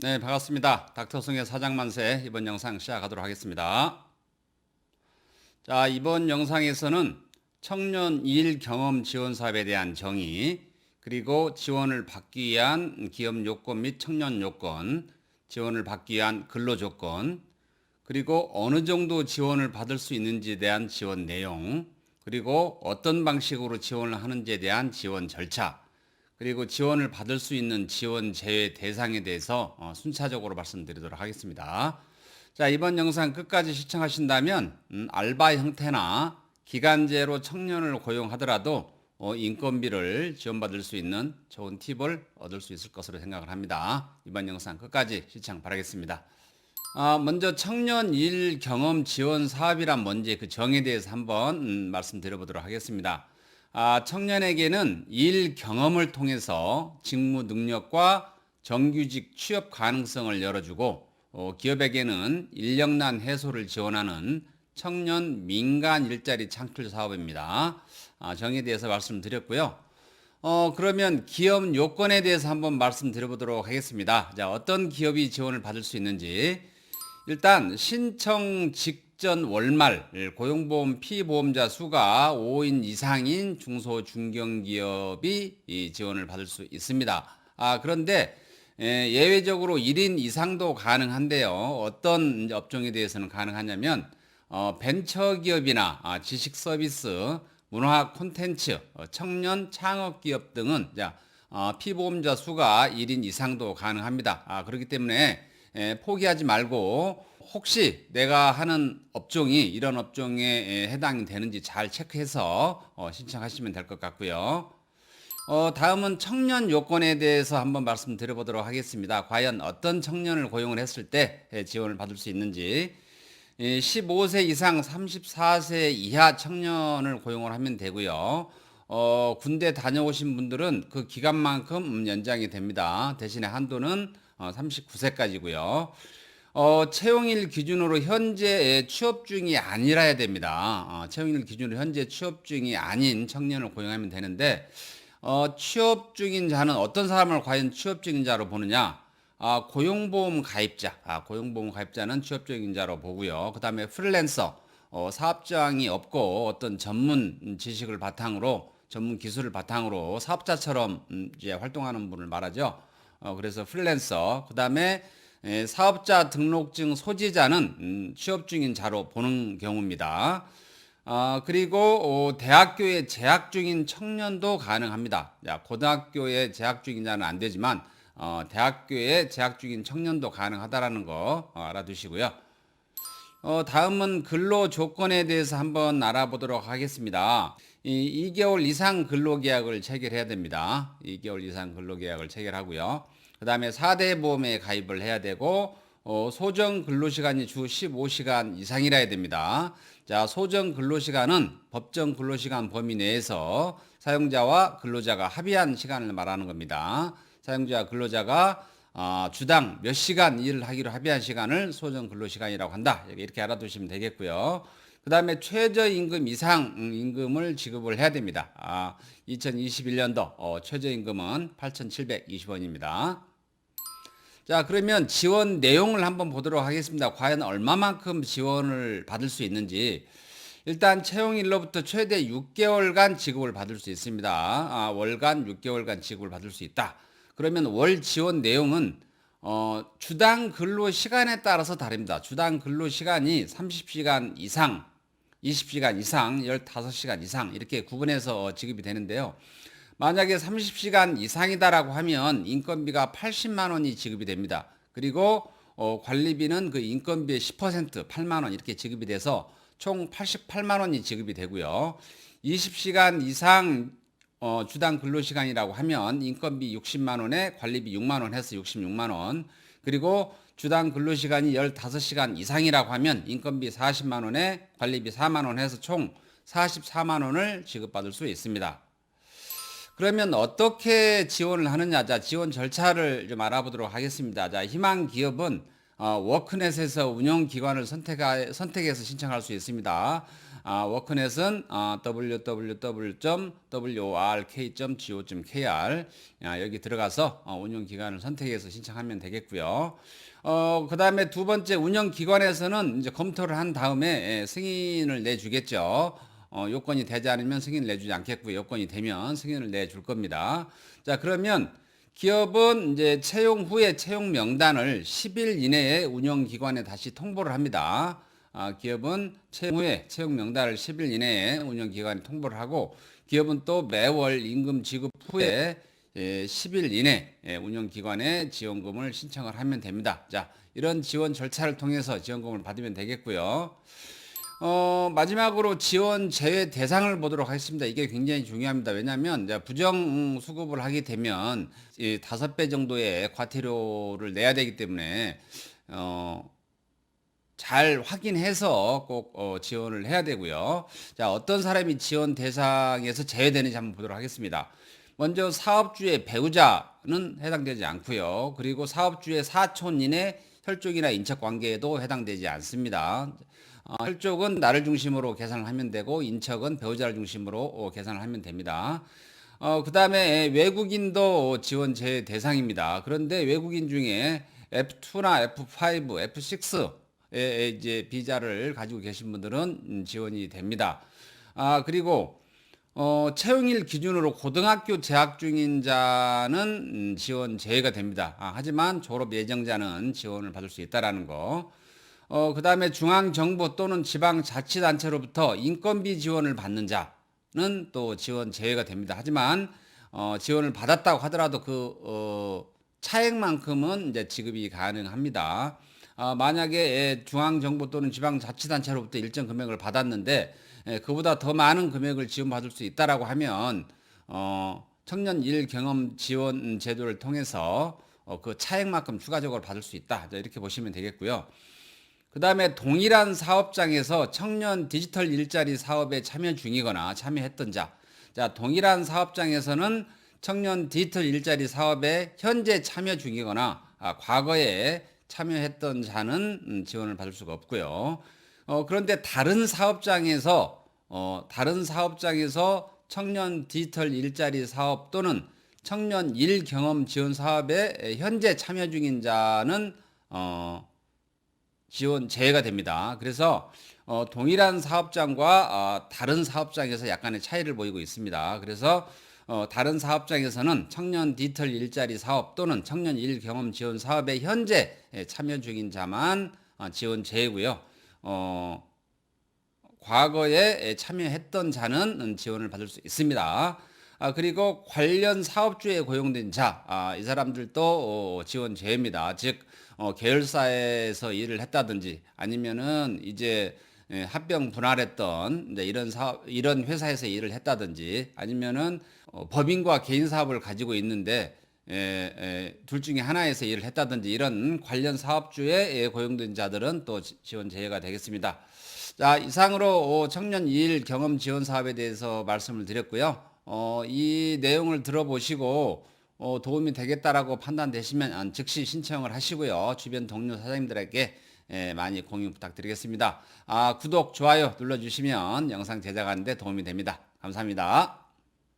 네, 반갑습니다. 닥터성의 사장만세 이번 영상 시작하도록 하겠습니다. 자, 이번 영상에서는 청년 일 경험 지원 사업에 대한 정의, 그리고 지원을 받기 위한 기업 요건 및 청년 요건, 지원을 받기 위한 근로 조건, 그리고 어느 정도 지원을 받을 수 있는지에 대한 지원 내용, 그리고 어떤 방식으로 지원을 하는지에 대한 지원 절차, 그리고 지원을 받을 수 있는 지원 제외 대상에 대해서 순차적으로 말씀드리도록 하겠습니다. 자, 이번 영상 끝까지 시청하신다면 알바 형태나 기간제로 청년을 고용하더라도 인건비를 지원받을 수 있는 좋은 팁을 얻을 수 있을 것으로 생각을 합니다. 이번 영상 끝까지 시청 바라겠습니다. 먼저 청년 일 경험 지원 사업이란 뭔지 그 정의에 대해서 한번 말씀드려보도록 하겠습니다. 청년에게는 일 경험을 통해서 직무 능력과 정규직 취업 가능성을 열어주고 기업에게는 인력난 해소를 지원하는 청년 민간 일자리 창출 사업입니다. 정의에 대해서 말씀드렸고요. 그러면 기업 요건에 대해서 한번 말씀드려보도록 하겠습니다. 자, 어떤 기업이 지원을 받을 수 있는지. 일단 신청 직전 월말 고용보험 피보험자 수가 5인 이상인 중소 중견기업이 이 지원을 받을 수 있습니다. 그런데 예외적으로 1인 이상도 가능한데요. 어떤 업종에 대해서는 가능하냐면 벤처기업이나 지식 서비스, 문화 콘텐츠, 청년 창업기업 등은 피보험자 수가 1인 이상도 가능합니다. 그렇기 때문에 포기하지 말고 혹시 내가 하는 업종이 이런 업종에 해당이 되는지 잘 체크해서 신청하시면 될 것 같고요. 다음은 청년 요건에 대해서 한번 말씀드려보도록 하겠습니다. 과연 어떤 청년을 고용을 했을 때 지원을 받을 수 있는지. 15세 이상 34세 이하 청년을 고용을 하면 되고요. 군대 다녀오신 분들은 그 기간만큼 연장이 됩니다. 대신에 한도는 39세까지고요. 채용일 기준으로 현재 취업 중이 아니라야 됩니다. 채용일 기준으로 현재 취업 중이 아닌 청년을 고용하면 되는데 취업 중인 자는 어떤 사람을 과연 취업 중인 자로 보느냐? 고용보험 가입자, 고용보험 가입자는 취업 중인 자로 보고요. 그 다음에 프리랜서, 사업장이 없고 어떤 전문 지식을 바탕으로, 전문 기술을 바탕으로 사업자처럼 이제 활동하는 분을 말하죠. 그래서 프리랜서, 그 다음에 사업자 등록증 소지자는 취업 중인 자로 보는 경우입니다. 그리고 대학교에 재학 중인 청년도 가능합니다. 고등학교에 재학 중인 자는 안 되지만 대학교에 재학 중인 청년도 가능하다라는 거 알아두시고요. 다음은 근로 조건에 대해서 한번 알아보도록 하겠습니다. 2개월 이상 근로계약을 체결해야 됩니다. 2개월 이상 근로계약을 체결하고요. 그 다음에 4대 보험에 가입을 해야 되고 소정 근로시간이 주 15시간 이상이라 해야 됩니다. 자, 소정 근로시간은 법정 근로시간 범위 내에서 사용자와 근로자가 합의한 시간을 말하는 겁니다. 사용자 근로자가 주당 몇 시간 일을 하기로 합의한 시간을 소정 근로시간이라고 한다. 이렇게 알아두시면 되겠고요. 그 다음에 최저임금 이상 임금을 지급을 해야 됩니다. 2021년도 최저임금은 8,720원입니다. 자, 그러면 지원 내용을 한번 보도록 하겠습니다. 과연 얼마만큼 지원을 받을 수 있는지. 일단 채용일로부터 최대 6개월간 지급을 받을 수 있습니다. 월간 6개월간 지급을 받을 수 있다. 그러면 월 지원 내용은 주당 근로 시간에 따라서 다릅니다. 주당 근로 시간이 30시간 이상, 20시간 이상, 15시간 이상 이렇게 구분해서 지급이 되는데요. 만약에 30시간 이상이다라고 하면 인건비가 80만 원이 지급이 됩니다. 그리고 관리비는 그 인건비의 10% 8만 원 이렇게 지급이 돼서 총 88만 원이 지급이 되고요. 20시간 이상 주당 근로시간이라고 하면 인건비 60만 원에 관리비 6만 원 해서 66만 원. 그리고 주당 근로시간이 15시간 이상이라고 하면 인건비 40만 원에 관리비 4만 원 해서 총 44만 원을 지급받을 수 있습니다. 그러면 어떻게 지원을 하느냐? 자, 지원 절차를 좀 알아보도록 하겠습니다. 자, 희망 기업은 워크넷에서 운영기관을 선택해서 신청할 수 있습니다. 워크넷은 www.work.go.kr 여기 들어가서 운영기관을 선택해서 신청하면 되겠고요. 그 다음에 두 번째 운영기관에서는 이제 검토를 한 다음에 승인을 내주겠죠. 요건이 되지 않으면 승인을 내주지 않겠고요. 요건이 되면 승인을 내줄 겁니다. 자, 그러면 기업은 이제 채용 후에 채용 명단을 10일 이내에 운영기관에 다시 통보를 합니다. 기업은 채용 후에 채용 명단을 10일 이내에 운영기관에 통보를 하고, 기업은 또 매월 임금 지급 후에 10일 이내 운영기관에 지원금을 신청을 하면 됩니다. 자, 이런 지원 절차를 통해서 지원금을 받으면 되겠고요. 마지막으로 지원 제외 대상을 보도록 하겠습니다. 이게 굉장히 중요합니다. 왜냐하면 부정 수급을 하게 되면 5배 정도의 과태료를 내야 되기 때문에 잘 확인해서 꼭 지원을 해야 되고요. 자, 어떤 사람이 지원 대상에서 제외되는지 한번 보도록 하겠습니다. 먼저 사업주의 배우자는 해당되지 않고요. 그리고 사업주의 사촌인의 혈족이나 인척 관계에도 해당되지 않습니다. 혈족은 나를 중심으로 계산을 하면 되고, 인척은 배우자를 중심으로 계산을 하면 됩니다. 그 다음에 외국인도 지원 제외 대상입니다. 그런데 외국인 중에 F2나 F5, F6의 이제 비자를 가지고 계신 분들은 지원이 됩니다. 그리고 채용일 기준으로 고등학교 재학 중인 자는 지원 제외가 됩니다. 하지만 졸업 예정자는 지원을 받을 수 있다라는 거. 그 다음에 중앙정부 또는 지방자치단체로부터 인건비 지원을 받는 자는 또 지원 제외가 됩니다. 하지만 지원을 받았다고 하더라도 그 차액만큼은 이제 지급이 가능합니다. 만약에 중앙정부 또는 지방자치단체로부터 일정 금액을 받았는데 그보다 더 많은 금액을 지원받을 수 있다라고 하면 청년 일 경험 지원 제도를 통해서 그 차액만큼 추가적으로 받을 수 있다. 이렇게 보시면 되겠고요. 그 다음에 동일한 사업장에서 청년 디지털 일자리 사업에 참여 중이거나 참여했던 자. 자, 동일한 사업장에서는 청년 디지털 일자리 사업에 현재 참여 중이거나 과거에 참여했던 자는 지원을 받을 수가 없고요. 그런데 다른 사업장에서 청년 디지털 일자리 사업 또는 청년 일 경험 지원 사업에 현재 참여 중인 자는 지원 제외가 됩니다. 그래서 동일한 사업장과 다른 사업장에서 약간의 차이를 보이고 있습니다. 그래서 다른 사업장에서는 청년 디지털 일자리 사업 또는 청년 일 경험 지원 사업에 현재 참여 중인 자만 지원 제외고요. 과거에 참여했던 자는 지원을 받을 수 있습니다. 그리고 관련 사업주에 고용된 자, 이 사람들도 지원 제외입니다. 즉 계열사에서 일을 했다든지 아니면은 이제 합병 분할했던 이런 회사에서 일을 했다든지 아니면은 법인과 개인 사업을 가지고 있는데 둘 중에 하나에서 일을 했다든지 이런 관련 사업주에 고용된 자들은 또 지원 제외가 되겠습니다. 자, 이상으로 청년 일 경험 지원 사업에 대해서 말씀을 드렸고요. 이 내용을 들어보시고 도움이 되겠다라고 판단되시면 즉시 신청을 하시고요. 주변 동료 사장님들에게 많이 공유 부탁드리겠습니다. 구독, 좋아요 눌러주시면 영상 제작하는 데 도움이 됩니다. 감사합니다.